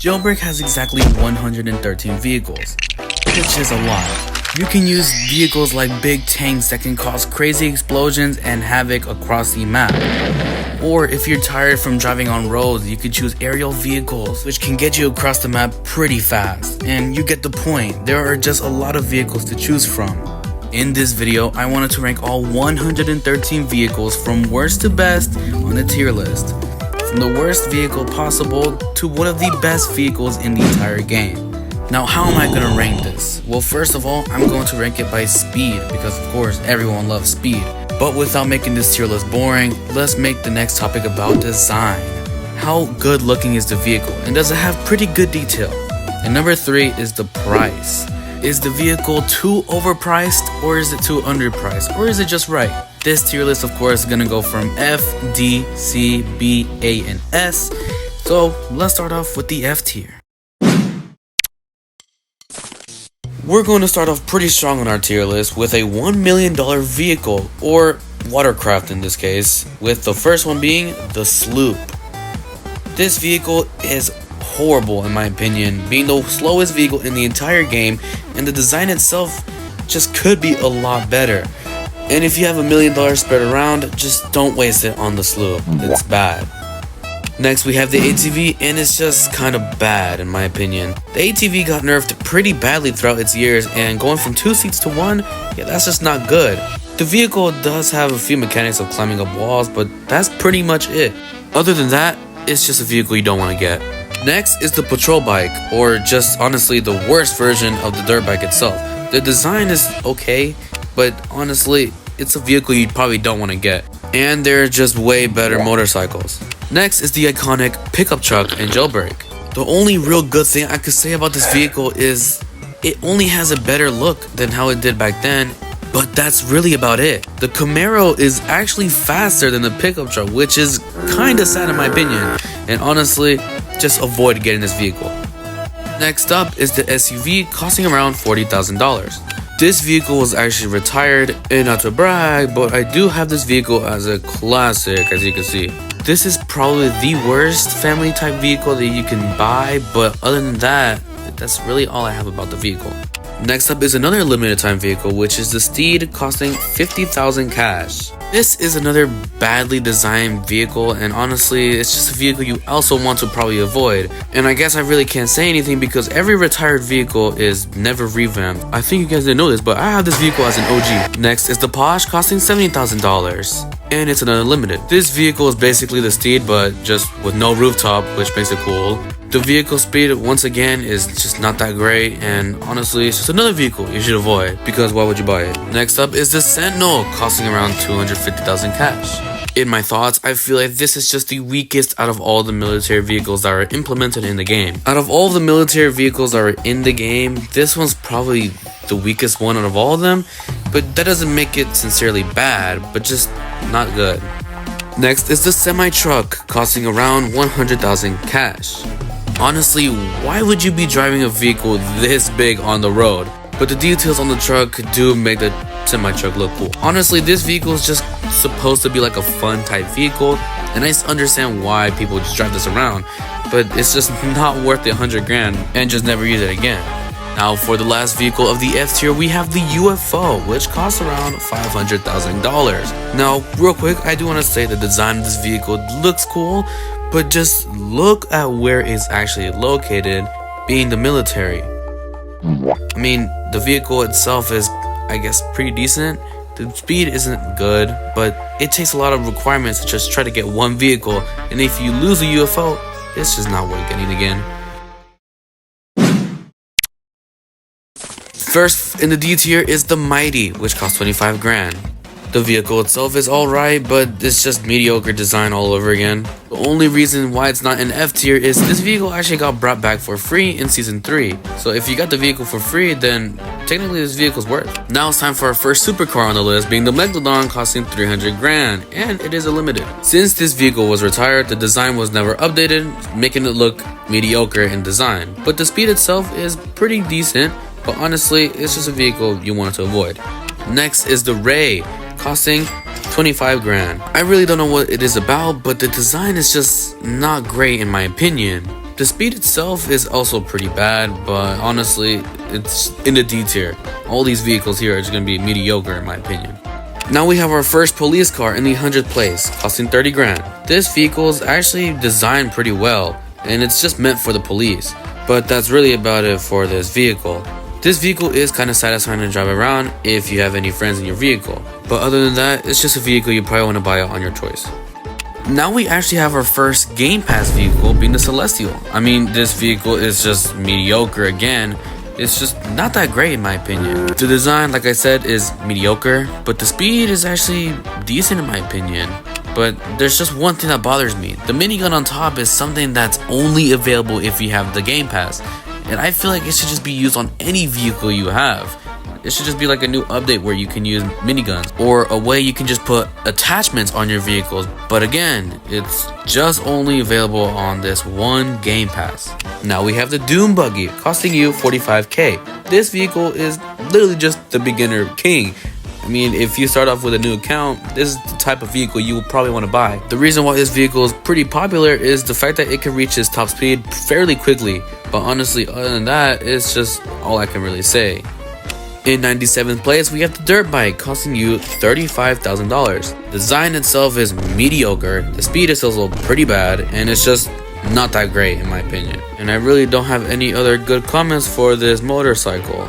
Jailbreak has exactly 113 vehicles, which is a lot. You can use vehicles like big tanks that can cause crazy explosions and havoc across the map. Or if you're tired from driving on roads, you could choose aerial vehicles, which can get you across the map pretty fast. And you get the point, there are just a lot of vehicles to choose from. In this video, I wanted to rank all 113 vehicles from worst to best on a tier list. From the worst vehicle possible to one of the best vehicles in the entire game. Now, how am I going to rank this? Well, first of all, I'm going to rank it by speed, because of course everyone loves speed. But without making this tier list boring, let's make the next topic about design. How good looking is the vehicle, and does it have pretty good detail? And number 3 is the price. Is the vehicle too overpriced, or is it too underpriced, or is it just right? This tier list, of course, is going to go from F, D, C, B, A, and S. So let's start off with the F tier. We're going to start off pretty strong on our tier list with a $1 million vehicle, or watercraft in this case, with the first one being the Sloop. This vehicle is horrible in my opinion, being the slowest vehicle in the entire game, and the design itself just could be a lot better. And if you have $1 million spread around, just don't waste it on the Sloop, it's bad. Next we have the ATV, and it's just kind of bad in my opinion. The ATV got nerfed pretty badly throughout its years, and going from 2 seats to 1, yeah, that's just not good. The vehicle does have a few mechanics of climbing up walls, but that's pretty much it. Other than that, it's just a vehicle you don't want to get. Next is the patrol bike, or just honestly the worst version of the dirt bike itself. The design is okay, but honestly, it's a vehicle you probably don't want to get. And they're just way better motorcycles. Next is the iconic pickup truck in Jailbreak. The only real good thing I could say about this vehicle is it only has a better look than how it did back then, but that's really about it. The Camaro is actually faster than the pickup truck, which is kinda sad in my opinion, and honestly, just avoid getting this vehicle. Next up is the SUV, costing around $40,000. This vehicle was actually retired, and not to brag, but I do have this vehicle as a classic, as you can see. This is probably the worst family type vehicle that you can buy, but other than that, that's really all I have about the vehicle. Next up is another limited time vehicle, which is the Steed, costing $50,000 cash. This is another badly designed vehicle, and honestly, it's just a vehicle you also want to probably avoid. And I guess I really can't say anything because every retired vehicle is never revamped. I think you guys didn't know this, but I have this vehicle as an OG. Next is the Porsche, costing $70,000. And it's an unlimited. This vehicle is basically the Steed, but just with no rooftop, which makes it cool. The vehicle speed, once again, is just not that great, and honestly, it's just another vehicle you should avoid, because why would you buy it? Next up is the Sentinel, costing around $250,000 cash. In my thoughts, I feel like this is just the weakest out of all the military vehicles that are implemented in the game. Out of all the military vehicles that are in the game, this one's probably the weakest one out of all of them, but that doesn't make it sincerely bad, but just not good. Next is the semi-truck, costing around $100,000 cash. Honestly, why would you be driving a vehicle this big on the road? But the details on the truck do make the semi-truck look cool. Honestly, this vehicle is just supposed to be like a fun type vehicle, and I understand why people just drive this around, but it's just not worth the $100,000 and just never use it again. Now for the last vehicle of the F tier, we have the UFO, which costs around $500,000. Now, real quick, I do want to say the design of this vehicle looks cool, but just look at where it's actually located, being the military. I mean, the vehicle itself is, I guess, pretty decent. The speed isn't good, but it takes a lot of requirements to just try to get one vehicle, and if you lose a UFO, it's just not worth getting again. First in the D tier is the Mighty, which costs $25,000. The vehicle itself is alright, but it's just mediocre design all over again. The only reason why it's not in F tier is this vehicle actually got brought back for free in Season 3. So if you got the vehicle for free, then technically this vehicle's worth. Now it's time for our first supercar on the list, being the Megalodon, costing $300,000, and it is a limited. Since this vehicle was retired, the design was never updated, making it look mediocre in design. But the speed itself is pretty decent, but honestly, it's just a vehicle you want to avoid. Next is the Ray, costing $25,000. I really don't know what it is about, but the design is just not great in my opinion. The speed itself is also pretty bad, but honestly, it's in the D tier. All these vehicles here are just gonna be mediocre in my opinion. Now we have our first police car in the 100th place, costing 30 grand. This vehicle is actually designed pretty well, and it's just meant for the police. But that's really about it for this vehicle. This vehicle is kind of satisfying to drive around if you have any friends in your vehicle. But other than that, it's just a vehicle you probably want to buy on your choice. Now we actually have our first Game Pass vehicle being the Celestial. I mean, this vehicle is just mediocre again. It's just not that great in my opinion. The design, like I said, is mediocre, but the speed is actually decent in my opinion. But there's just one thing that bothers me. The minigun on top is something that's only available if you have the Game Pass. And I feel like it should just be used on any vehicle you have. It should just be like a new update where you can use miniguns, or a way you can just put attachments on your vehicles. But again, it's just only available on this one Game Pass. Now we have the Doom Buggy, costing you 45k. This vehicle is literally just the beginner king. I mean, if you start off with a new account, this is the type of vehicle you will probably want to buy. The reason why this vehicle is pretty popular is the fact that it can reach its top speed fairly quickly. But honestly, other than that, it's just all I can really say. In 97th place, we have the Dirt Bike, costing you $35,000. The design itself is mediocre, the speed is also pretty bad, and it's just not that great in my opinion. And I really don't have any other good comments for this motorcycle.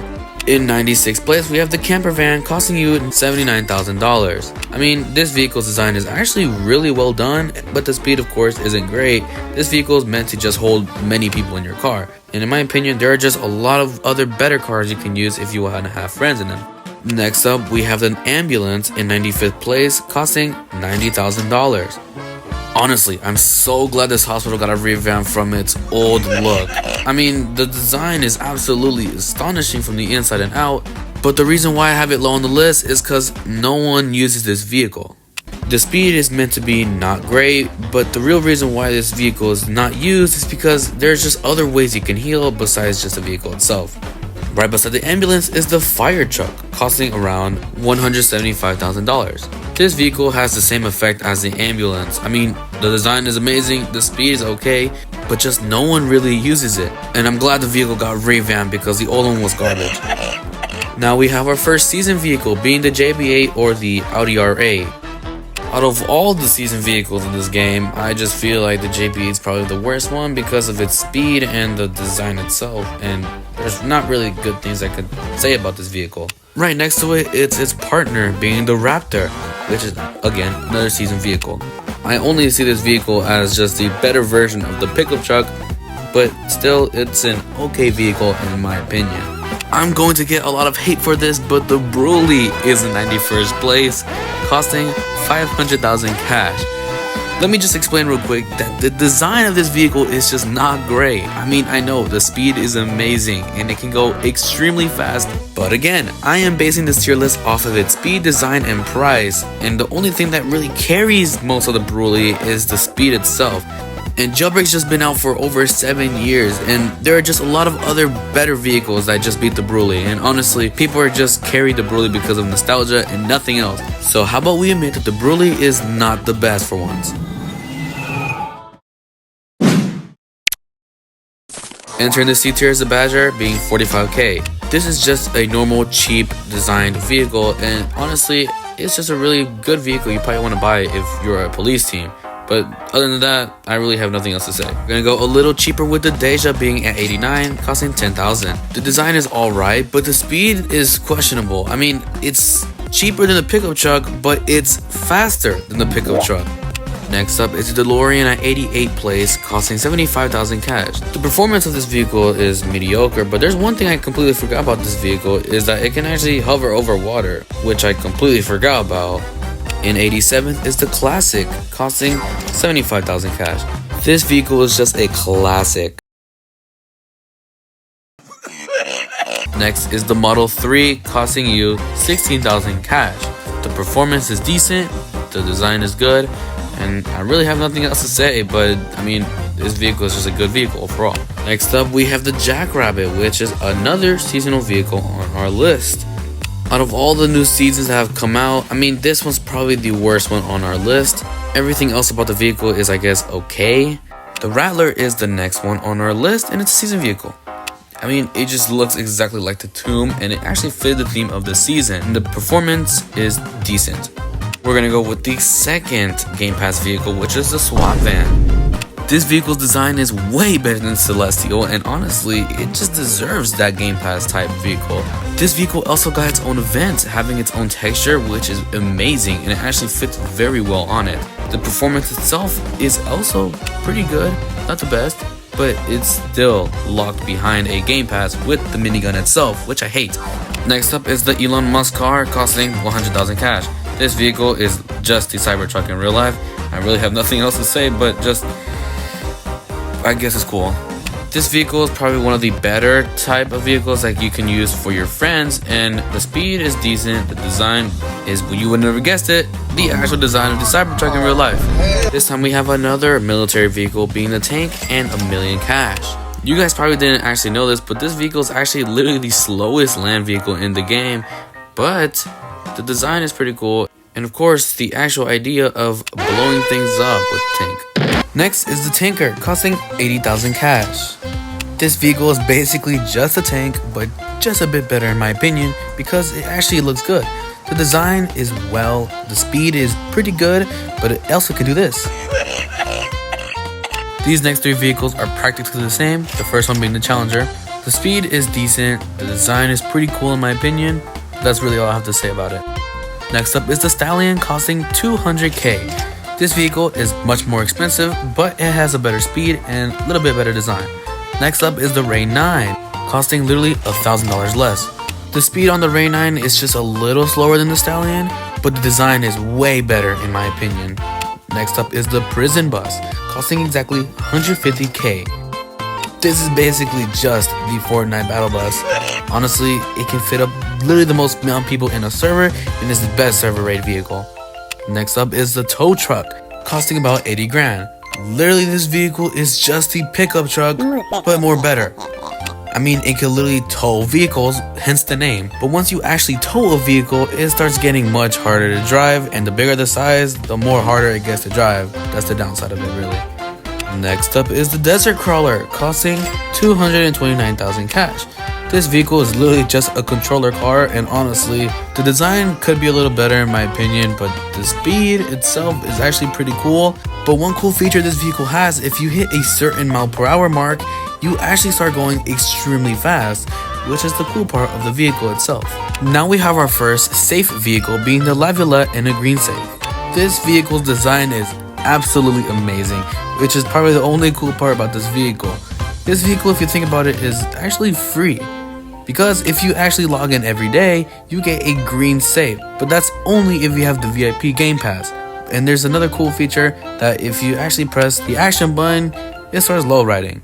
In 96th place, we have the Camper Van, costing you $79,000. I mean, this vehicle's design is actually really well done, but the speed of course isn't great. This vehicle is meant to just hold many people in your car. And in my opinion, there are just a lot of other better cars you can use if you want to have friends in them. Next up, we have an Ambulance in 95th place, costing $90,000. Honestly, I'm so glad this hospital got a revamp from its old look. I mean, the design is absolutely astonishing from the inside and out, but the reason why I have it low on the list is because no one uses this vehicle. The speed is meant to be not great, but the real reason why this vehicle is not used is because there's just other ways you can heal besides just the vehicle itself. Right beside the Ambulance is the Fire Truck, costing around $175,000. This vehicle has the same effect as the Ambulance. I mean, the design is amazing, the speed is okay, but just no one really uses it. And I'm glad the vehicle got revamped because the old one was garbage. Now we have our first season vehicle being the JB8 or the Audi R8. Out of all the season vehicles in this game, I just feel like the JB8 is probably the worst one because of its speed and the design itself, and there's not really good things I could say about this vehicle. Right next to it, it's its partner being the Raptor, which is again another season vehicle. I only see this vehicle as just the better version of the pickup truck, but still it's an okay vehicle in my opinion. I'm going to get a lot of hate for this, but the Broly is in 91st place, costing 500,000 cash. Let me just explain real quick that the design of this vehicle is just not great. I mean, I know the speed is amazing and it can go extremely fast, but again, I am basing this tier list off of its speed, design, and price, and the only thing that really carries most of the Broly is the speed itself. And Jailbreak's just been out for over 7 years, and there are just a lot of other better vehicles that just beat the Broly, and honestly, people are just carry the Broly because of nostalgia and nothing else. So how about we admit that the Broly is not the best for once. Entering the C tier is the Badger, being 45k. This is just a normal, cheap designed vehicle, and honestly, it's just a really good vehicle you probably want to buy if you're a police team. But other than that, I really have nothing else to say. We're gonna go a little cheaper with the Deja being at 89, costing 10,000. The design is alright, but the speed is questionable. I mean, it's cheaper than the pickup truck, but it's faster than the pickup truck. Next up is the DeLorean at 88th place, costing 75,000 cash. The performance of this vehicle is mediocre, but there's one thing I completely forgot about this vehicle is that it can actually hover over water, which I completely forgot about. In 87th is the Classic, costing 75,000 cash. This vehicle is just a classic. Next is the Model 3, costing you 16,000 cash. The performance is decent, the design is good, and I really have nothing else to say, but I mean, this vehicle is just a good vehicle overall. Next up, we have the Jackrabbit, which is another seasonal vehicle on our list. Out of all the new seasons that have come out, I mean, this one's probably the worst one on our list. Everything else about the vehicle is, I guess, okay. The Rattler is the next one on our list, and it's a season vehicle. I mean, it just looks exactly like the Tomb, and it actually fit the theme of the season. And the performance is decent. We're gonna go with the second Game Pass vehicle, which is the Swap Van. This vehicle's design is way better than Celestial, and honestly, it just deserves that Game Pass type vehicle. This vehicle also got its own event, having its own texture, which is amazing, and it actually fits very well on it. The performance itself is also pretty good, not the best, but it's still locked behind a Game Pass with the minigun itself, which I hate. Next up is the Elon Musk car, costing 100,000 cash. This vehicle is just the Cybertruck in real life. I really have nothing else to say, but just, I guess it's cool. This vehicle is probably one of the better type of vehicles that you can use for your friends, and the speed is decent. The design is, you would never guessed it, the actual design of the Cybertruck in real life. This time we have another military vehicle, being the tank, and 1,000,000 cash. You guys probably didn't actually know this, but this vehicle is actually literally the slowest land vehicle in the game, but the design is pretty cool, and of course the actual idea of blowing things up with the tank. Next is the Tanker, costing 80,000 cash. This vehicle is basically just a tank, but just a bit better in my opinion, because it actually looks good. The design is well, the speed is pretty good, but it also can do this. These next three vehicles are practically the same, the first one being the Challenger. The speed is decent, the design is pretty cool in my opinion. That's really all I have to say about it. Next up is the Stallion, costing 200k. This vehicle is much more expensive, but it has a better speed and a little bit better design. Next up is the Ray 9, costing literally $1,000 less. The speed on the Ray 9 is just a little slower than the Stallion, but the design is way better in my opinion. Next up is the Prison Bus, costing exactly 150k. This is basically just the Fortnite battle bus. Honestly, it can fit up literally the most amount of people in a server, and is the best server raid vehicle. Next up is the Tow Truck, costing about 80 grand. Literally, this vehicle is just the pickup truck, but more better. I mean, it can literally tow vehicles, hence the name. But once you actually tow a vehicle, it starts getting much harder to drive, and the bigger the size, the more harder it gets to drive. That's the downside of it, really. Next up is the Desert Crawler, costing 229,000 cash. This vehicle is literally just a controller car, and honestly, the design could be a little better in my opinion, but the speed itself is actually pretty cool. But one cool feature this vehicle has, if you hit a certain mile/hour mark, you actually start going extremely fast, which is the cool part of the vehicle itself. Now we have our first safe vehicle, being the Laviolet in a green safe. This vehicle's design is absolutely amazing, which is probably the only cool part about this vehicle. This vehicle, if you think about it, is actually free, because if you actually log in every day, you get a green safe, but that's only if you have the VIP Game Pass. And there's another cool feature that if you actually press the action button, it starts low riding.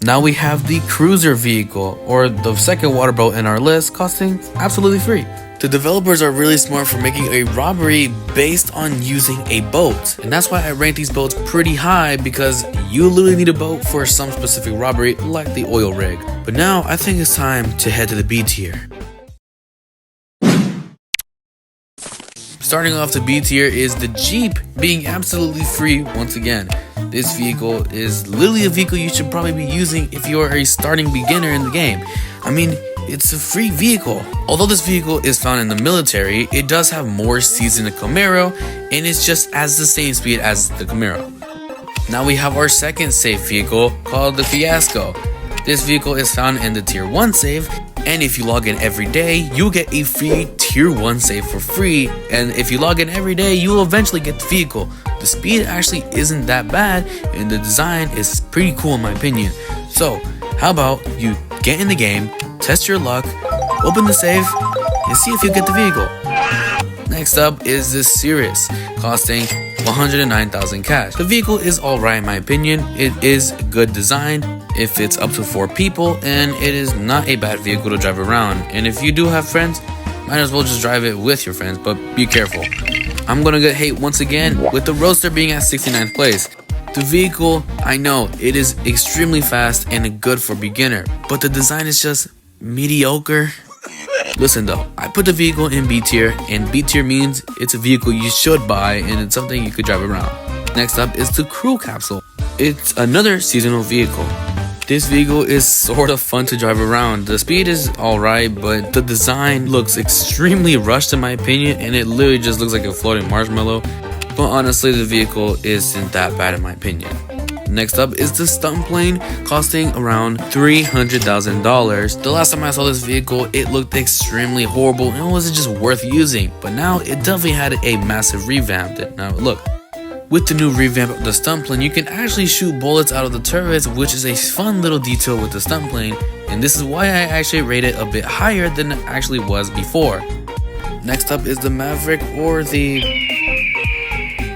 Now we have the Cruiser vehicle, or the second water boat in our list, costing absolutely free. The developers are really smart for making a robbery based on using a boat, and that's why I rank these boats pretty high, because you literally need a boat for some specific robbery like the oil rig. But now I think it's time to head to the B tier. Starting off the B tier is the Jeep, being absolutely free once again. This vehicle is literally a vehicle you should probably be using if you are a starting beginner in the game. I mean, it's a free vehicle. Although this vehicle is found in the military, it does have more seats than the Camaro, and it's just as the same speed as the Camaro. Now we have our second safe vehicle, called the Fiasco. This vehicle is found in the Tier 1 save, and if you log in every day, you get a free Tier 1 save for free, and if you log in every day, you will eventually get the vehicle. The speed actually isn't that bad, and the design is pretty cool in my opinion. So, how about you get in the game, test your luck, open the safe, and see if you get the vehicle. Next up is the Cirrus, costing 109,000 cash. The vehicle is alright in my opinion. It is good design. It fits up to 4 people, and it is not a bad vehicle to drive around. And if you do have friends, might as well just drive it with your friends, but be careful. I'm gonna get hate once again with the Roadster being at 69th place. The vehicle, I know, it is extremely fast and good for beginner, but the design is just mediocre. Listen though, I put the vehicle in B tier, and B tier means it's a vehicle you should buy and it's something you could drive around. Next up is the Crew Capsule. It's another seasonal vehicle. This vehicle is sort of fun to drive around. The speed is alright, but the design looks extremely rushed in my opinion, and it literally just looks like a floating marshmallow. But honestly, the vehicle isn't that bad in my opinion. Next up is the stunt plane, costing around $300,000. The last time I saw this vehicle, it looked extremely horrible and it wasn't just worth using. But now it definitely had a massive revamp. Now look, with the new revamp of the stunt plane, you can actually shoot bullets out of the turrets, which is a fun little detail with the stunt plane. And this is why I actually rate it a bit higher than it actually was before. Next up is the Maverick, or the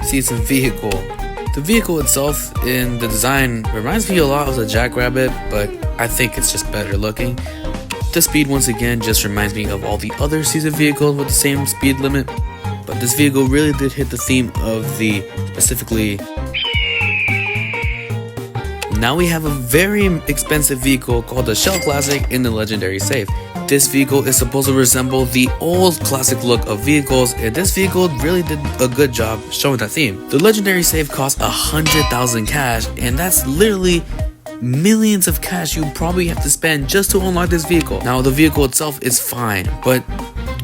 season vehicle. The vehicle itself in the design reminds me a lot of the Jackrabbit, but I think it's just better looking. The speed once again just reminds me of all the other season vehicles with the same speed limit, but this vehicle really did hit the theme of the specifically. Now we have a very expensive vehicle called the Shell Classic in the Legendary Safe. This vehicle is supposed to resemble the old classic look of vehicles, and this vehicle really did a good job showing that theme. The Legendary Safe costs 100,000 cash, and that's literally millions of cash you probably have to spend just to unlock this vehicle. Now the vehicle itself is fine, but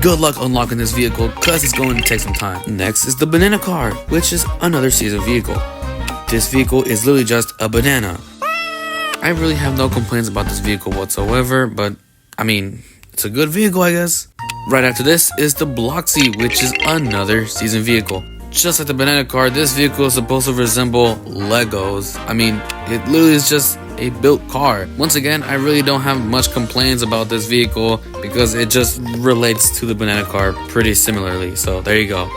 good luck unlocking this vehicle because it's going to take some time. Next is the Banana Car, which is another season vehicle. This vehicle is literally just a banana. I really have no complaints about this vehicle whatsoever, but I mean, it's a good vehicle, I guess. Right after this is the Bloxy, which is another season vehicle. Just like the Banana Car, this vehicle is supposed to resemble Legos. I mean, it literally is just a built car. Once again, I really don't have much complaints about this vehicle because it just relates to the Banana Car pretty similarly. So there you go.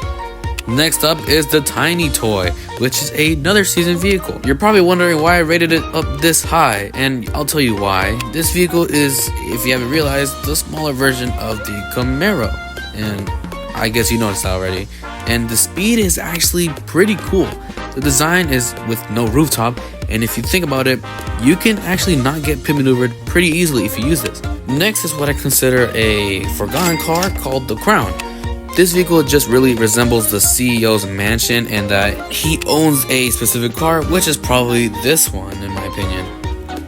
Next up is the Tiny Toy, which is another season vehicle. You're probably wondering why I rated it up this high, and I'll tell you why. This vehicle is, if you haven't realized, the smaller version of the Camaro, and I guess you noticed that already. And the speed is actually pretty cool. The design is with no rooftop, and if you think about it, you can actually not get pit maneuvered pretty easily if you use this. Next is what I consider a forgotten car called the Crown. This vehicle just really resembles the CEO's mansion and that he owns a specific car, which is probably this one in my opinion.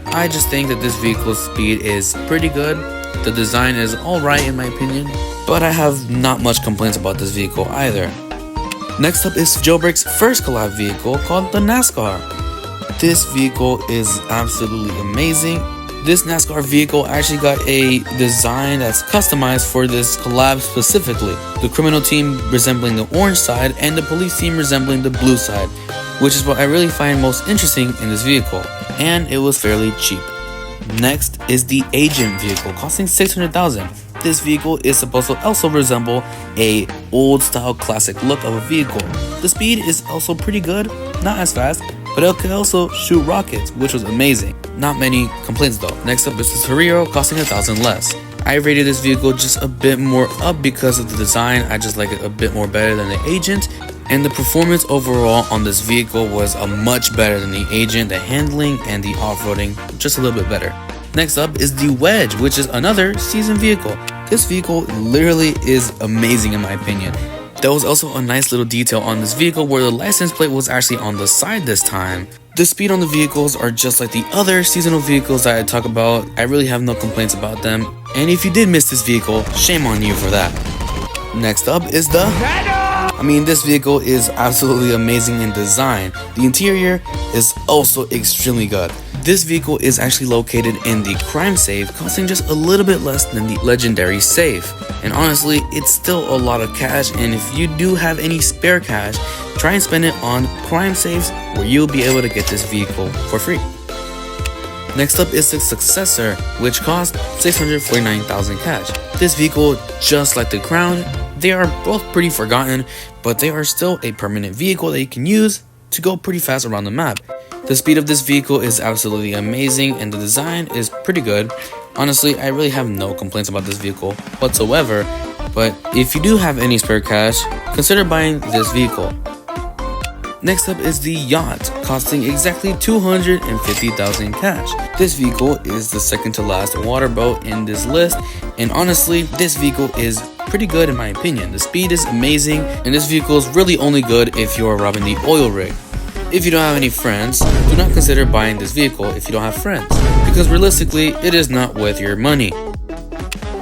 I just think that this vehicle's speed is pretty good. The design is alright in my opinion, but I have not much complaints about this vehicle either. Next up is Jailbreak's first collab vehicle called the NASCAR. This vehicle is absolutely amazing. This NASCAR vehicle actually got a design that's customized for this collab specifically. The criminal team resembling the orange side and the police team resembling the blue side, which is what I really find most interesting in this vehicle, and it was fairly cheap. Next is the Agent vehicle, costing $600,000. This vehicle is supposed to also resemble a old style classic look of a vehicle. The speed is also pretty good, not as fast, but it can also shoot rockets, which was amazing. Not many complaints though. Next up is the Torero, costing $1,000 less. I rated this vehicle just a bit more up because of the design. I just like it a bit more better than the Agent, and the performance overall on this vehicle was much better than the Agent. The handling and the off-roading just a little bit better. Next up is the Wedge, which is another season vehicle. This vehicle literally is amazing in my opinion. There was also a nice little detail on this vehicle where the license plate was actually on the side this time. The speed on the vehicles are just like the other seasonal vehicles that I talk about. I really have no complaints about them. And if you did miss this vehicle, shame on you for that. Next up is the this vehicle is absolutely amazing in design. The interior is also extremely good. This vehicle is actually located in the crime safe, costing just a little bit less than the legendary safe. And honestly, it's still a lot of cash, and if you do have any spare cash, try and spend it on crime safes where you'll be able to get this vehicle for free. Next up is the Successor, which costs $649,000 cash. This vehicle, just like the Crown, they are both pretty forgotten, but they are still a permanent vehicle that you can use to go pretty fast around the map. The speed of this vehicle is absolutely amazing and the design is pretty good. Honestly, I really have no complaints about this vehicle whatsoever, but if you do have any spare cash, consider buying this vehicle. Next up is the Yacht, costing exactly $250,000 cash. This vehicle is the second to last water boat in this list, and honestly, this vehicle is pretty good in my opinion. The speed is amazing, and this vehicle is really only good if you're robbing the oil rig. If you don't have any friends, do not consider buying this vehicle if you don't have friends, because realistically, it is not worth your money.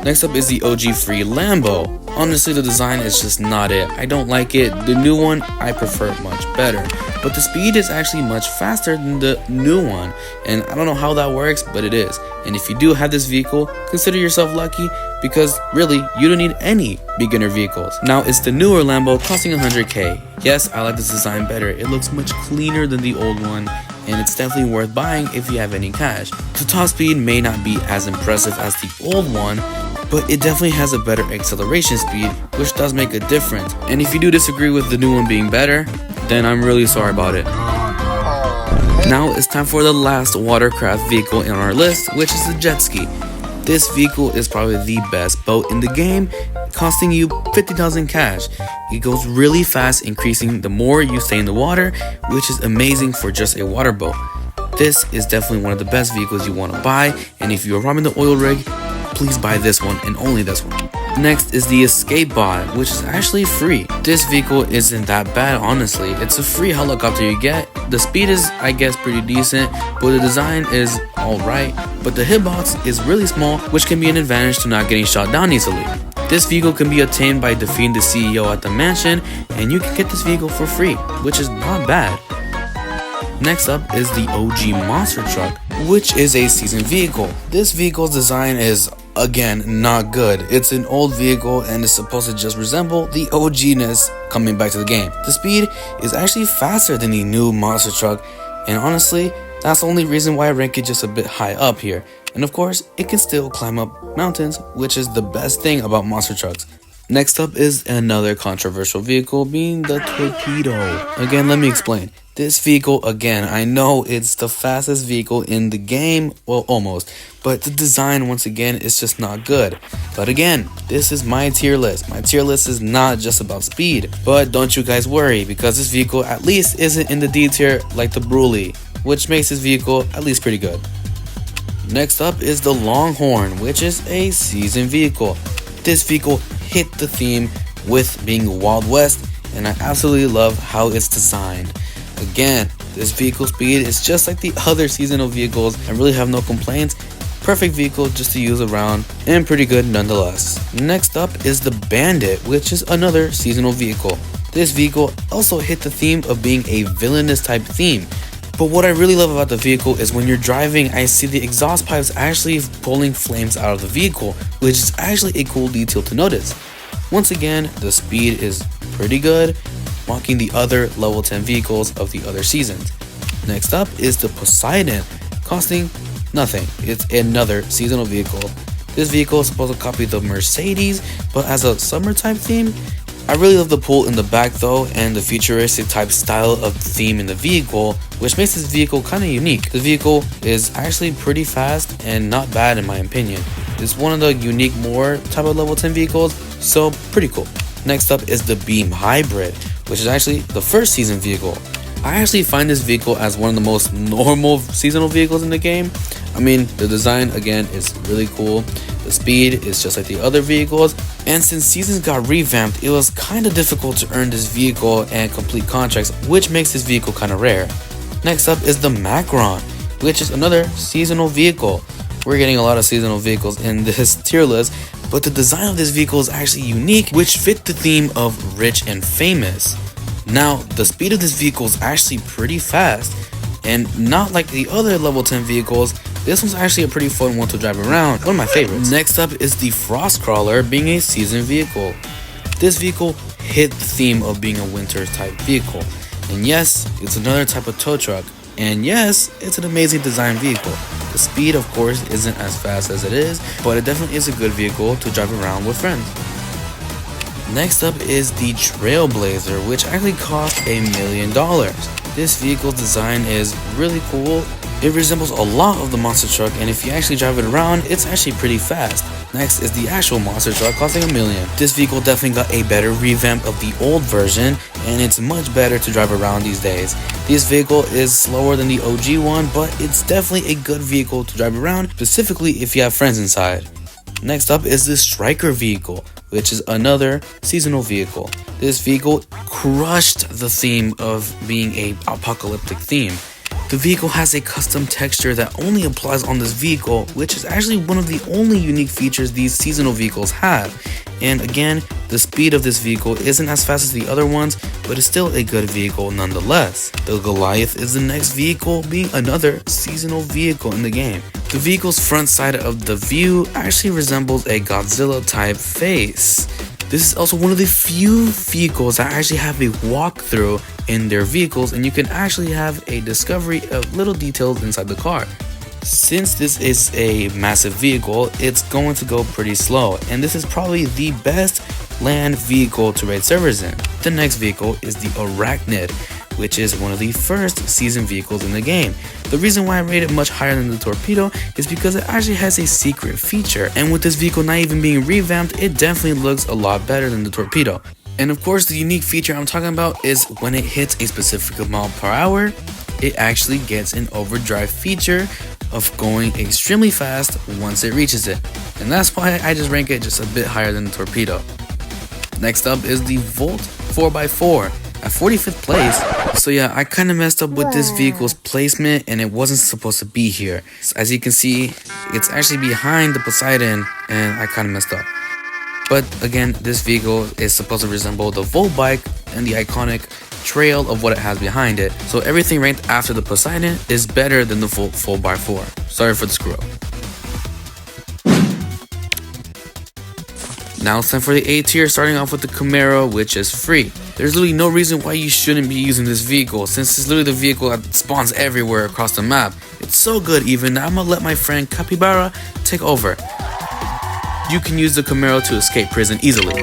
Next up is the OG free Lambo. Honestly, the design is just not it. I don't like it. The new one, I prefer much better. But the speed is actually much faster than the new one. And I don't know how that works, but it is. And if you do have this vehicle, consider yourself lucky, because really, you don't need any beginner vehicles. Now, it's the newer Lambo costing 100k. Yes, I like this design better. It looks much cleaner than the old one, and it's definitely worth buying if you have any cash. The top speed may not be as impressive as the old one, but it definitely has a better acceleration speed, which does make a difference. And if you do disagree with the new one being better, then I'm really sorry about it. Now it's time for the last watercraft vehicle in our list, which is the jet ski. This vehicle is probably the best boat in the game, costing you 50,000 cash. It goes really fast, increasing the more you stay in the water, which is amazing for just a water boat. This is definitely one of the best vehicles you want to buy, and if you're robbing the oil rig, please buy this one and only this one. Next is the Escape Bot, which is actually free. This vehicle isn't that bad, honestly. It's a free helicopter you get. The speed is, I guess, pretty decent, but the design is alright. But the hitbox is really small, which can be an advantage to not getting shot down easily. This vehicle can be obtained by defeating the CEO at the mansion, and you can get this vehicle for free, which is not bad. Next up is the OG monster truck, which is a seasoned vehicle. This vehicle's design is, again, not good. It's an old vehicle and is supposed to just resemble the OG-ness coming back to the game. The speed is actually faster than the new monster truck, and honestly, that's the only reason why I rank it just a bit high up here. And of course, it can still climb up mountains, which is the best thing about monster trucks. Next up is another controversial vehicle, being the Torpedo. Again, let me explain. This vehicle, again, I know it's the fastest vehicle in the game, well, almost, but the design, once again, is just not good. But again, this is my tier list. My tier list is not just about speed, but don't you guys worry, because this vehicle at least isn't in the D tier like the Brulee, which makes this vehicle at least pretty good. Next up is the Longhorn, which is a seasoned vehicle. This vehicle hit the theme with being Wild West, and I absolutely love how it's designed. Again, this vehicle speed is just like the other seasonal vehicles. I really have no complaints. Perfect vehicle just to use around, and pretty good nonetheless. Next up is the Bandit, which is another seasonal vehicle. This vehicle also hit the theme of being a villainous type theme. But what I really love about the vehicle is when you're driving, I see the exhaust pipes actually pulling flames out of the vehicle, which is actually a cool detail to notice. Once again, the speed is pretty good, mocking the other level 10 vehicles of the other seasons. Next up is the Poseidon, costing nothing. It's another seasonal vehicle. This vehicle is supposed to copy the Mercedes, but as a summer type theme. I really love the pool in the back though, and the futuristic type style of theme in the vehicle, which makes this vehicle kind of unique. The vehicle is actually pretty fast and not bad in my opinion. It's one of the unique more type of level 10 vehicles, so pretty cool. Next up is the Beam Hybrid, which is actually the first season vehicle. I actually find this vehicle as one of the most normal seasonal vehicles in the game. I mean, the design again is really cool. The speed is just like the other vehicles, and since seasons got revamped, it was kind of difficult to earn this vehicle and complete contracts, which makes this vehicle kind of rare. Next up is the Macron, which is another seasonal vehicle. We're getting a lot of seasonal vehicles in this tier list, but the design of this vehicle is actually unique, which fit the theme of rich and famous. Now, the speed of this vehicle is actually pretty fast, and not like the other level 10 vehicles. This one's actually a pretty fun one to drive around, one of my favorites. Next up is the Frostcrawler, being a seasoned vehicle. This vehicle hit the theme of being a winter type vehicle, and yes, it's another type of tow truck, and yes, it's an amazing design vehicle. The speed, of course, isn't as fast as it is, but it definitely is a good vehicle to drive around with friends. Next up is the Trailblazer, which actually cost $1 million. This vehicle's design is really cool. It resembles a lot of the monster truck, and if you actually drive it around, it's actually pretty fast. Next is the actual monster truck costing $1 million. This vehicle definitely got a better revamp of the old version, and it's much better to drive around these days. This vehicle is slower than the OG one, but it's definitely a good vehicle to drive around, specifically if you have friends inside. Next up is the Striker vehicle, which is another seasonal vehicle. This vehicle crushed the theme of being an apocalyptic theme. The vehicle has a custom texture that only applies on this vehicle, which is actually one of the only unique features these seasonal vehicles have. And again, the speed of this vehicle isn't as fast as the other ones, but it's still a good vehicle nonetheless. The Goliath is the next vehicle, being another seasonal vehicle in the game. The vehicle's front side of the view actually resembles a Godzilla type face. This is also one of the few vehicles that actually have a walkthrough in their vehicles, and you can actually have a discovery of little details inside the car. Since this is a massive vehicle, it's going to go pretty slow, and this is probably the best land vehicle to raid servers in. The next vehicle is the Arachnid, which is one of the first season vehicles in the game. The reason why I rate it much higher than the Torpedo is because it actually has a secret feature, and with this vehicle not even being revamped, it definitely looks a lot better than the Torpedo. And of course, the unique feature I'm talking about is when it hits a specific mile per hour, it actually gets an overdrive feature of going extremely fast once it reaches it. And that's why I just rank it just a bit higher than the Torpedo. Next up is the Volt 4x4 at 45th place. So yeah, I kind of messed up with this vehicle's placement, and it wasn't supposed to be here. So as you can see, it's actually behind the Poseidon, and I kind of messed up. But again, this vehicle is supposed to resemble the Volt bike and the iconic trail of what it has behind it. So everything ranked after the Poseidon is better than the Volt 4x4. Sorry for the screw up. Now it's time for the A tier, starting off with the Camaro, which is free. There's literally no reason why you shouldn't be using this vehicle, since it's literally the vehicle that spawns everywhere across the map. It's so good even that I'm gonna let my friend Capybara take over. You can use the Camaro to escape prison easily.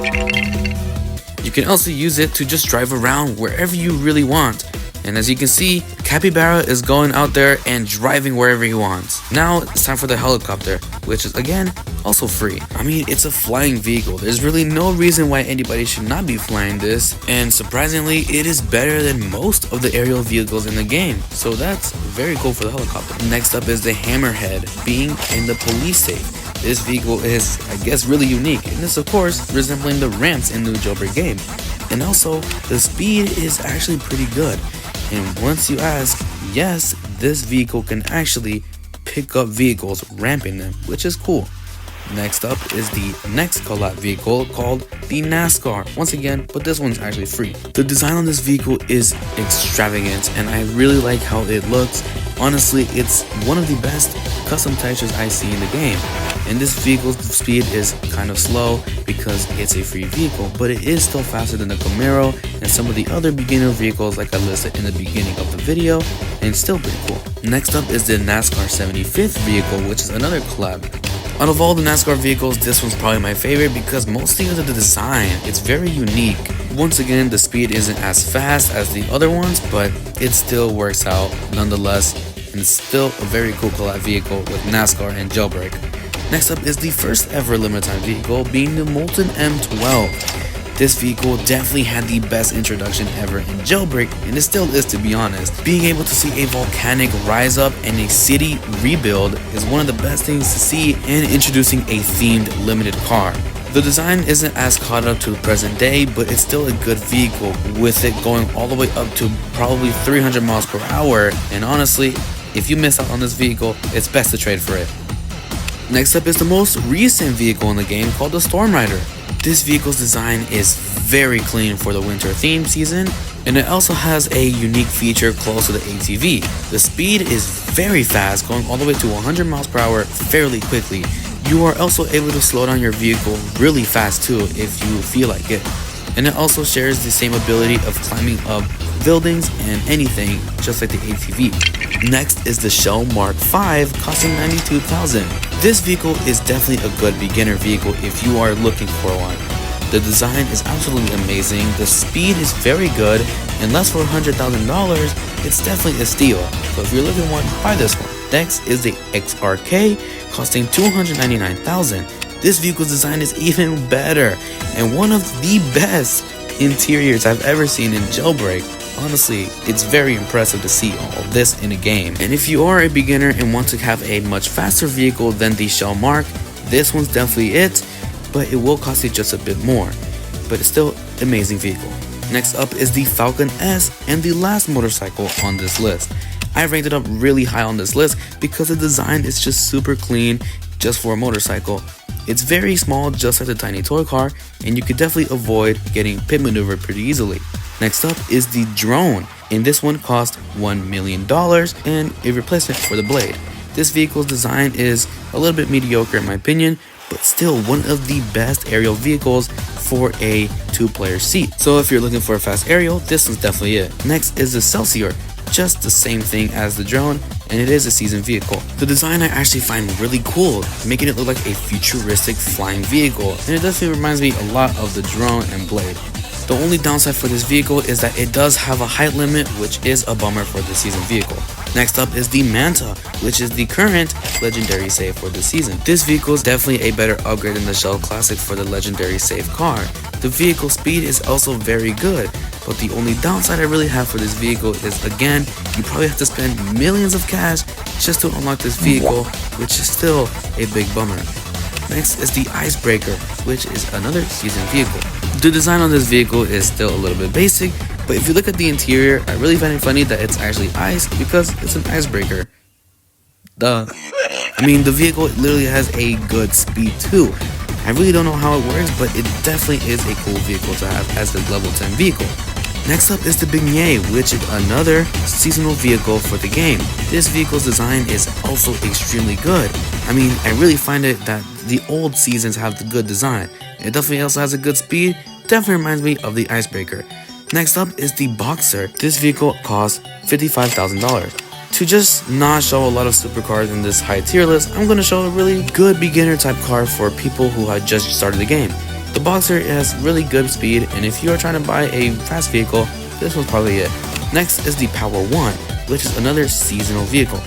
You can also use it to just drive around wherever you really want. And as you can see, Capybara is going out there and driving wherever he wants. Now it's time for the helicopter, which is again also free. I mean, it's a flying vehicle. There's really no reason why anybody should not be flying this, and surprisingly, it is better than most of the aerial vehicles in the game. So that's very cool for the helicopter. Next up is the Hammerhead, being in the police state. This vehicle is, I guess, really unique, and it's of course resembling the ramps in the Jailbreak game. And also, the speed is actually pretty good. And once you ask, yes, this vehicle can actually pick up vehicles, ramping them, which is cool. Next up is the next collab vehicle called the NASCAR, once again, but this one's actually free. The design on this vehicle is extravagant, and I really like how it looks. Honestly, it's one of the best custom textures I see in the game. And this vehicle's speed is kind of slow because it's a free vehicle, but it is still faster than the Camaro and some of the other beginner vehicles like I listed in the beginning of the video, and it's still pretty cool. Next up is the NASCAR 75th vehicle, which is another collab. Out of all the NASCAR vehicles, this one's probably my favorite because mostly of the design. It's very unique. Once again, the speed isn't as fast as the other ones, but it still works out nonetheless, and it's still a very cool collab vehicle with NASCAR and Jailbreak. Next up is the first ever limited time vehicle, being the Molten M12. This vehicle definitely had the best introduction ever in Jailbreak, and it still is, to be honest. Being able to see a volcanic rise up and a city rebuild is one of the best things to see, and introducing a themed limited car. The design isn't as caught up to the present day, but it's still a good vehicle, with it going all the way up to probably 300 miles per hour, and honestly, if you miss out on this vehicle, it's best to trade for it. Next up is the most recent vehicle in the game, called the Storm Rider. This vehicle's design is very clean for the winter theme season, and it also has a unique feature close to the ATV. The speed is very fast, going all the way to 100 miles per hour fairly quickly. You are also able to slow down your vehicle really fast too if you feel like it. And it also shares the same ability of climbing up buildings and anything, just like the ATV. Next is the Shell Mark V, costing $92,000. This vehicle is definitely a good beginner vehicle if you are looking for one. The design is absolutely amazing, the speed is very good, and less for $100,000, it's definitely a steal. So if you're looking for one, buy this one. Next is the XRK, costing $299,000. This vehicle's design is even better, and one of the best interiors I've ever seen in Jailbreak. Honestly, it's very impressive to see all of this in a game. And if you are a beginner and want to have a much faster vehicle than the Shell Mark, this one's definitely it, but it will cost you just a bit more. But it's still an amazing vehicle. Next up is the Falcon S, and the last motorcycle on this list. I ranked it up really high on this list because the design is just super clean just for a motorcycle. It's very small, just like the tiny toy car, and you could definitely avoid getting pit maneuvered pretty easily. Next up is the drone, and this one cost $1 million and a replacement for the blade. This vehicle's design is a little bit mediocre in my opinion, but still one of the best aerial vehicles for a 2-player seat. So if you're looking for a fast aerial, this one's definitely it. Next is the Celsior, just the same thing as the drone, and it is a seasoned vehicle. The design I actually find really cool, making it look like a futuristic flying vehicle, and it definitely reminds me a lot of the drone and blade. The only downside for this vehicle is that it does have a height limit, which is a bummer for the season vehicle. Next up is the Manta, which is the current legendary save for the season. This vehicle is definitely a better upgrade than the Shell Classic for the legendary save car. The vehicle speed is also very good, but the only downside I really have for this vehicle is, again, you probably have to spend millions of cash just to unlock this vehicle, which is still a big bummer. Next is the Icebreaker, which is another seasoned vehicle. The design on this vehicle is still a little bit basic, but if you look at the interior, I really find it funny that it's actually ice because it's an icebreaker. Duh. I mean, the vehicle literally has a good speed too. I really don't know how it works, but it definitely is a cool vehicle to have as a level 10 vehicle. Next up is the Beignet, which is another seasonal vehicle for the game. This vehicle's design is also extremely good. I mean, I really find it that the old seasons have the good design. It definitely also has a good speed, definitely reminds me of the Icebreaker. Next up is the Boxer. This vehicle costs $55,000. To just not show a lot of supercars in this high tier list, I'm going to show a really good beginner type car for people who had just started the game. The Boxer has really good speed, and if you are trying to buy a fast vehicle, this one's probably it. Next is the Power 1, which is another seasonal vehicle.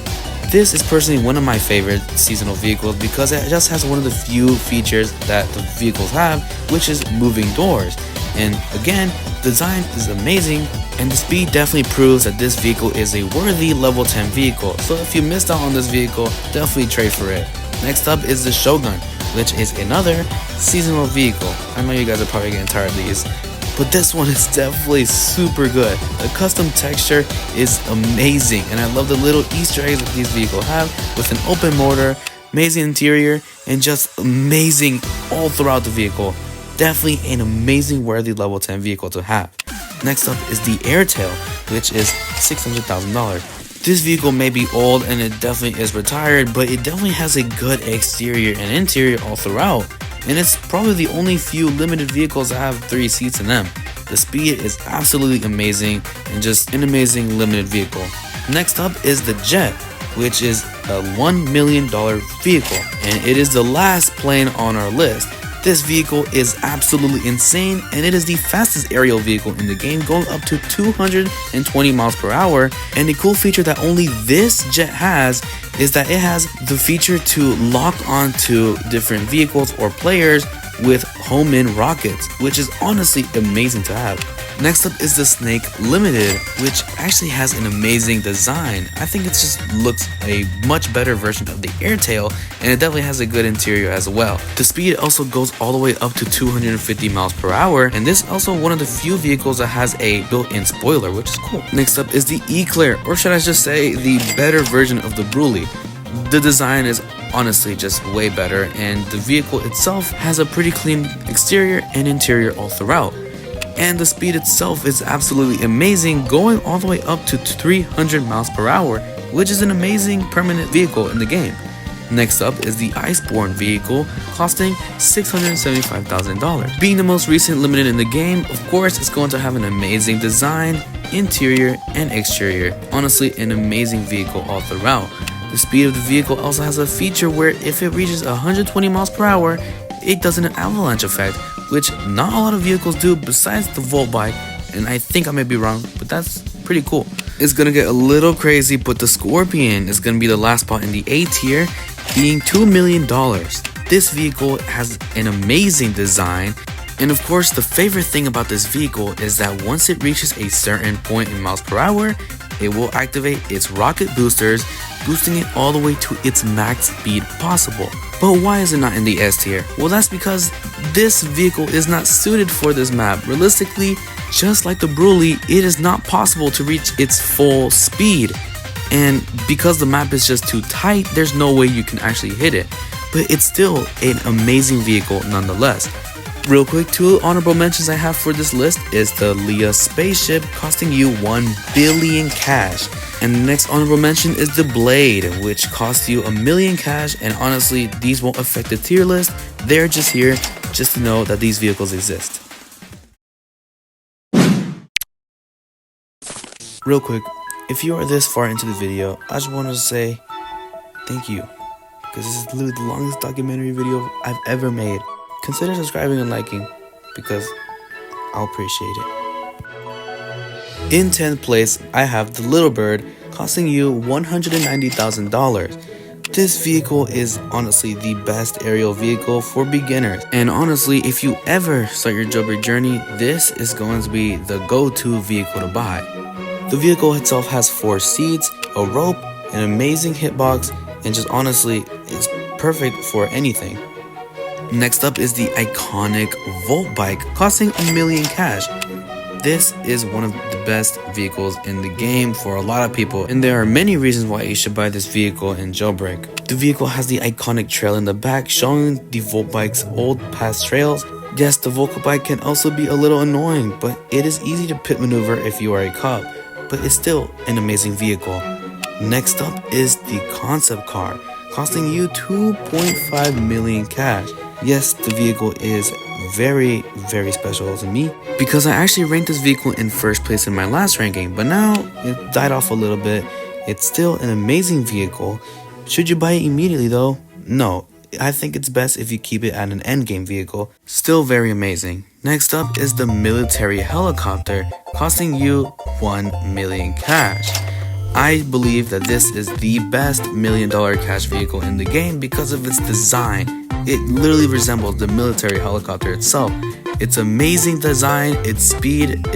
This is personally one of my favorite seasonal vehicles because it just has one of the few features that the vehicles have, which is moving doors. And again, the design is amazing, and the speed definitely proves that this vehicle is a worthy level 10 vehicle. So if you missed out on this vehicle, definitely trade for it. Next up is the Shogun, which is another seasonal vehicle. I know you guys are probably getting tired of these, but this one is definitely super good. The custom texture is amazing, and I love the little Easter eggs that these vehicles have with an open motor, amazing interior, and just amazing all throughout the vehicle. Definitely an amazing worthy level 10 vehicle to have. Next up is the Airtail, which is $600,000. This vehicle may be old and it definitely is retired, but it definitely has a good exterior and interior all throughout. And it's probably the only few limited vehicles that have 3 seats in them. The speed is absolutely amazing and just an amazing limited vehicle. Next up is the Jet, which is a $1 million vehicle, and it is the last plane on our list. This vehicle is absolutely insane, and it is the fastest aerial vehicle in the game, going up to 220 miles per hour. And the cool feature that only this jet has is that it has the feature to lock onto different vehicles or players with home-in rockets, which is honestly amazing to have. Next up is the Snake Limited, which actually has an amazing design. I think it just looks a much better version of the Airtail, and it definitely has a good interior as well. The speed also goes all the way up to 250 miles per hour, and this is also one of the few vehicles that has a built-in spoiler, which is cool. Next up is the Eclair, or should I just say the better version of the Brulee. The design is honestly just way better, and the vehicle itself has a pretty clean exterior and interior all throughout. And the speed itself is absolutely amazing, going all the way up to 300 miles per hour, which is an amazing permanent vehicle in the game. Next up is the Iceborne vehicle, costing $675,000. Being the most recent limited in the game, of course, it's going to have an amazing design, interior, and exterior. Honestly, an amazing vehicle all throughout. The speed of the vehicle also has a feature where if it reaches 120 miles per hour, it does an avalanche effect, which not a lot of vehicles do besides the Volt bike, and I think I may be wrong, but that's pretty cool. It's gonna get a little crazy, but the Scorpion is gonna be the last spot in the A tier, being $2 million. This vehicle has an amazing design, and of course the favorite thing about this vehicle is that once it reaches a certain point in miles per hour, it will activate its rocket boosters, boosting it all the way to its max speed possible. But why is it not in the S tier? Well, that's because this vehicle is not suited for this map. Realistically, just like the Broly, it is not possible to reach its full speed. And because the map is just too tight, there's no way you can actually hit it. But it's still an amazing vehicle nonetheless. Real quick, 2 honorable mentions I have for this list is the Leah spaceship, costing you 1 billion cash. And the next honorable mention is the Blade, which costs you 1 million cash. And honestly, these won't affect the tier list. They're just here just to know that these vehicles exist. Real quick, if you are this far into the video, I just wanted to say thank you, because this is literally the longest documentary video I've ever made. Consider subscribing and liking, because I'll appreciate it. In 10th place, I have the Little Bird, costing you $190,000. This vehicle is honestly the best aerial vehicle for beginners. And honestly, if you ever start your jailbreak journey, this is going to be the go-to vehicle to buy. The vehicle itself has 4 seats, a rope, an amazing hitbox, and just honestly, it's perfect for anything. Next up is the iconic Volt bike, costing 1 million cash. This is one of the best vehicles in the game for a lot of people, and there are many reasons why you should buy this vehicle in Jailbreak. The vehicle has the iconic trail in the back, showing the Volt bike's old past trails. Yes, the Volt bike can also be a little annoying, but it is easy to pit maneuver if you are a cop, but it's still an amazing vehicle. Next up is the concept car, costing you 2.5 million cash. Yes, the vehicle is very special to me, because I actually ranked this vehicle in first place in my last ranking, but now it died off a little bit. It's still an amazing vehicle. Should you buy it immediately though? No, I think it's best if you keep it at an endgame vehicle. Still very amazing. Next up is the military helicopter, costing you 1 million cash. I believe that this is the best $1 million cash vehicle in the game because of its design. It literally resembles the military helicopter itself. It's amazing design, its speed,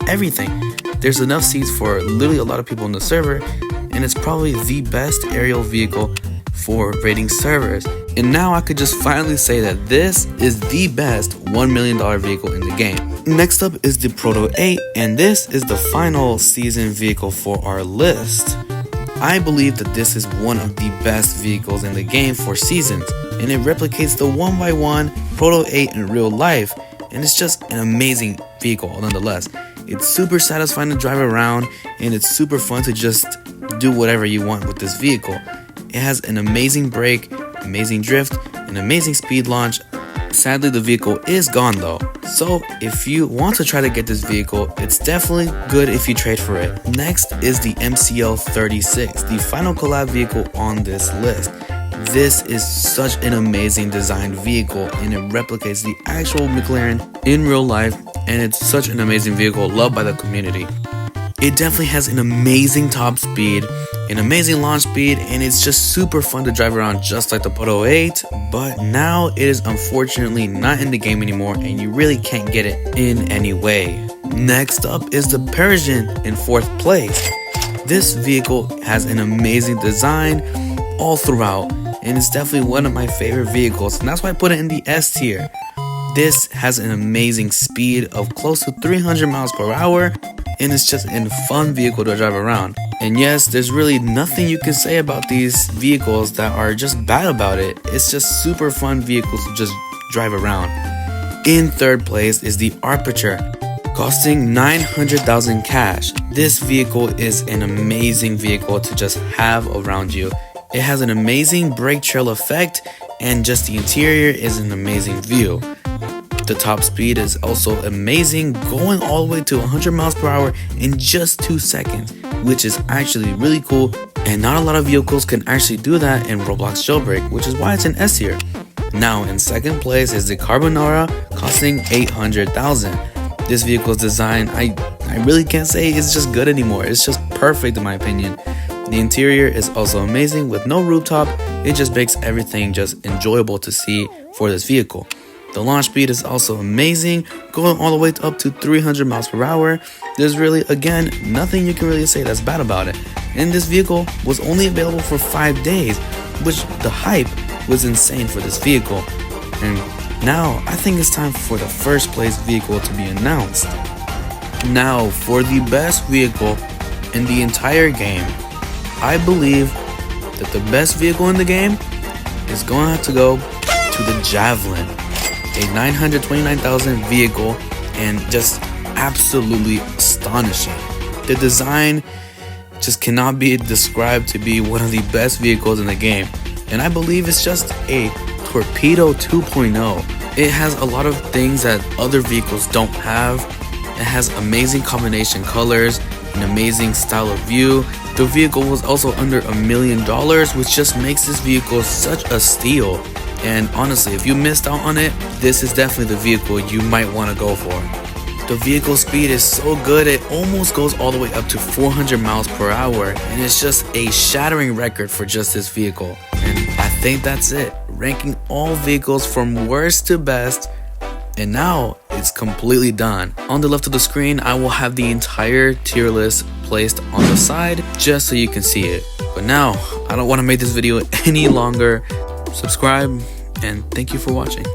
everything. There's enough seats for literally a lot of people in the server, and it's probably the best aerial vehicle for raiding servers. And now I could just finally say that this is the best $1 million vehicle in the game. Next up is the Proto 8, and this is the final season vehicle for our list. I believe that this is one of the best vehicles in the game for seasons, and it replicates the 1x1 Proto 8 in real life, and it's just an amazing vehicle nonetheless. It's super satisfying to drive around, and it's super fun to just do whatever you want with this vehicle. It has an amazing brake, amazing drift, an amazing speed launch. Sadly, the vehicle is gone though. So if you want to try to get this vehicle, it's definitely good if you trade for it. Next is the MCL 36, the final collab vehicle on this list. This is such an amazing designed vehicle, and it replicates the actual McLaren in real life, and it's such an amazing vehicle loved by the community. It definitely has an amazing top speed, an amazing launch speed, and it's just super fun to drive around just like the Proto 8, but now it is unfortunately not in the game anymore, and you really can't get it in any way. Next up is the Persian in 4th place. This vehicle has an amazing design all throughout, and it's definitely one of my favorite vehicles, and that's why I put it in the S tier. This has an amazing speed of close to 300 miles per hour, and it's just a fun vehicle to drive around. And yes, there's really nothing you can say about these vehicles that are just bad about it. It's just super fun vehicles to just drive around. In 3rd place is the Armature, costing 900,000 cash. This vehicle is an amazing vehicle to just have around you. It has an amazing brake trail effect, and just the interior is an amazing view. The top speed is also amazing, going all the way to 100 miles per hour in just 2 seconds, which is actually really cool, and not a lot of vehicles can actually do that in Roblox Jailbreak, which is why it's an S tier. Now in 2nd place is the Carbonara, costing 800,000. This vehicle's design, I really can't say it's just good anymore. It's just perfect in my opinion. The interior is also amazing with no rooftop. It just makes everything just enjoyable to see for this vehicle. The launch speed is also amazing, going all the way up to 300 miles per hour. There's really, again, nothing you can really say that's bad about it. And this vehicle was only available for 5 days, which the hype was insane for this vehicle. And now I think it's time for the first place vehicle to be announced. Now for the best vehicle in the entire game, I believe that the best vehicle in the game is going to have to go to the Javelin, a 929,000 vehicle, and just absolutely astonishing. The design just cannot be described to be one of the best vehicles in the game, and I believe it's just a Torpedo 2.0. It has a lot of things that other vehicles don't have. It has amazing combination colors, an amazing style of view. The vehicle was also under $1 million, which just makes this vehicle such a steal. And honestly, if you missed out on it, this is definitely the vehicle you might want to go for. The vehicle speed is so good, it almost goes all the way up to 400 miles per hour, and it's just a shattering record for just this vehicle. And I think that's it, ranking all vehicles from worst to best, and now it's completely done. On the left of the screen, I will have the entire tier list placed on the side just so you can see it. But now, I don't want to make this video any longer. Subscribe, and thank you for watching.